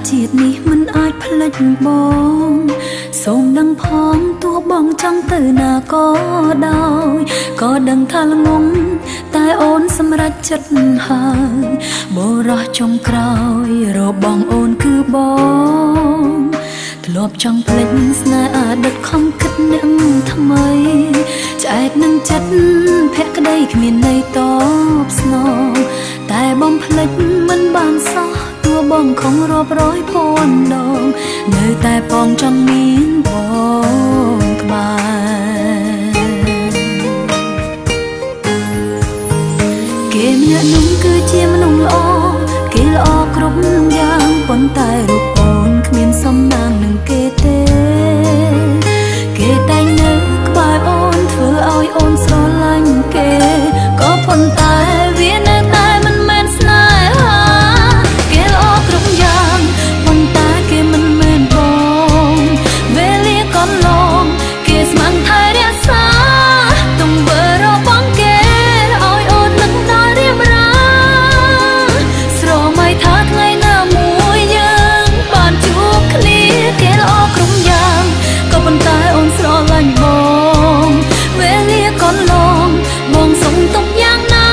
ជាតិនេះមិនអាចផ្លិចបងសូមដឹងផងទោះបងចង់ទៅណាក៏ដោយក៏ដឹងថាល្ងងតែអូនសម្រេចចិត្តហើយបរោះចុងក្រោយរបងអូនគឺបងធ្លាប់ចង់ផ្លិចស្នេហ៍អតីតខំគិតអ្នកថ្មីឆ្អែតនឹងចិត្តភក្តីគ្មានន័យតបស្នងតែបងផ្លិចមិនបានសោះទោះបងខំរាប់រយពាន់ដងនៅតែបងចង់មានបងក្បែរគេម្នាក់នោះគឺជាមនុស្សល្អគេល្អគ្រប់យ៉ាងប៉ុន្តែរូបអូនគ្មានសំណាងនឹងគេទេគេតែងនៅក្បែរអូនធ្វើឲ្យអូនស្រឡាញ់គេក៏ប៉ុន្តែវានៅតែមិនមែនស្នេហាគេល្អគ្រប់យ៉ាងប៉ុន្តែគេមិនមែនបងវេលាកន្លងគេស្មានថែរក្សាទង្វើរបស់គេឲ្យអូននឹកដល់រៀបរាស្រមៃថាថ្ងៃណាមួយយើងបានជួបគ្នាគេល្អគ្រប់យ៉ាងក៏ប៉ុន្តែអូនស្រឡាញ់បងវេលាកន្លងបងសុំទុកយ៉ាងណា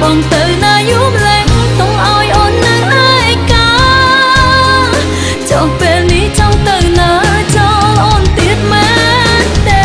បងទៅណាយូរម្លេះទុំឲ្យអូននៅឯកាចុះពេលនេះចង់ទៅណាចោលអូនទៀតមែនទេ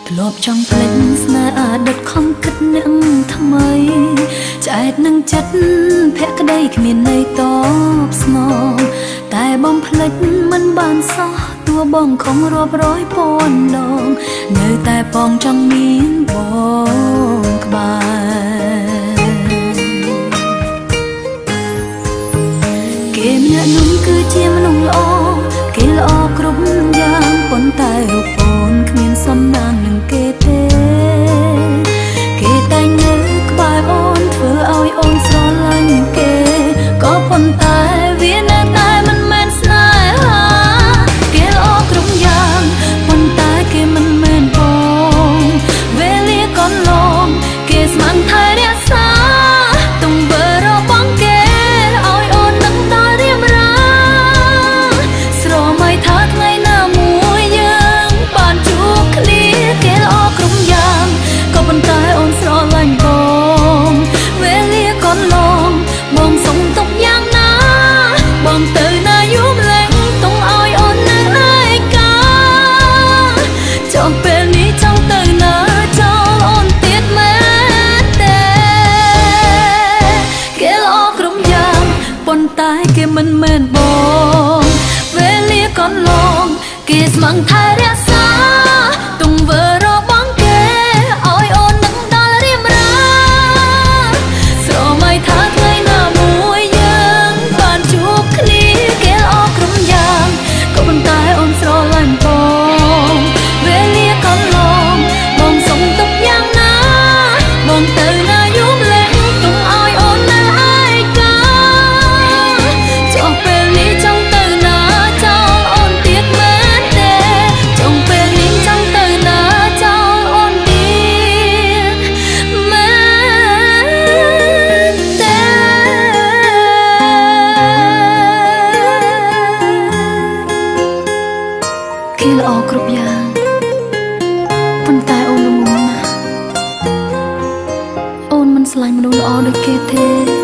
ធ្លាប់ចង់ផ្លិចស្នេហ៍អតីតខំគិតអ្នកថ្មីឆ្អែតនឹងចិត្តភក្តីគ្មានន័យតបស្នងតែបងផ្លិចមិនបានសោះទោះបងខំរាប់រយពាន់ដងនៅតែបងចង់មានបងក្បែរគេម្នាក់នោះគឺជាមនុស្សល្អគេល្អគ្រប់យ៉ាងប៉ុន្តែរូបអូនគ្មានសំណាងនឹងគេទេគេតែងនៅក្បែរអូនធ្វើឲ្យអូនស្រឡាញ់គេក៏ប៉ុន្តែវានៅតែមិនមែនស្នេហាគេល្អគ្រប់យ៉ាងប៉ុន្តែគេមិនមែនបងវេលាកន្លងគេស្មានថែរក្សាទង្វើរបស់គេឲ្យអូននឹកដល់រៀបរាស្រមៃថាថ្ងៃណាមួយយើងបានជួបគ្នាគេល្អគ្រប់យ៉ាងក៏ប៉ុន្តែអូនស្រឡាញ់បងវេលាកន្លងបងសុំទុកយ៉ាងណាបងទៅណាយូរម្លេះទុំឲ្យអូននៅឯកាចុះពេលនេះចង់ទៅណាចោលអូនទៀតមែនទេគេល្អគ្រប់យ៉ាងប៉ុន្តែគេមិនមែនបងវេលាកន្លងគេស្មឹងថែរក្សាទង្វើរបស់គេឲ្យអូននឹកដល់រៀបរាស្រមៃថាថ្ងៃណាមួយយើងបានជួបគ្នាគេល្អគ្រប់យ៉ាងក៏ប៉ុន្តែអូនស្រឡាញ់បងវេលាកន្លងបងសុំទុកយ៉ាងណាបងទៅណាយូរម្លេះទុំឲ្យអូននៅឯកាចុះពេលនេះចង់ទៅណាចោលអូនទៀតមែនទេចង់ពេលនេះចង់ទៅណាចោលអូនទៀតមែនទេគេល្អគ្រប់យ៉ាងប៉ុន្តែអូនល្ងងណាស់អូនមិនស្រឡាញ់មនុស្សល្អដូចគេទេ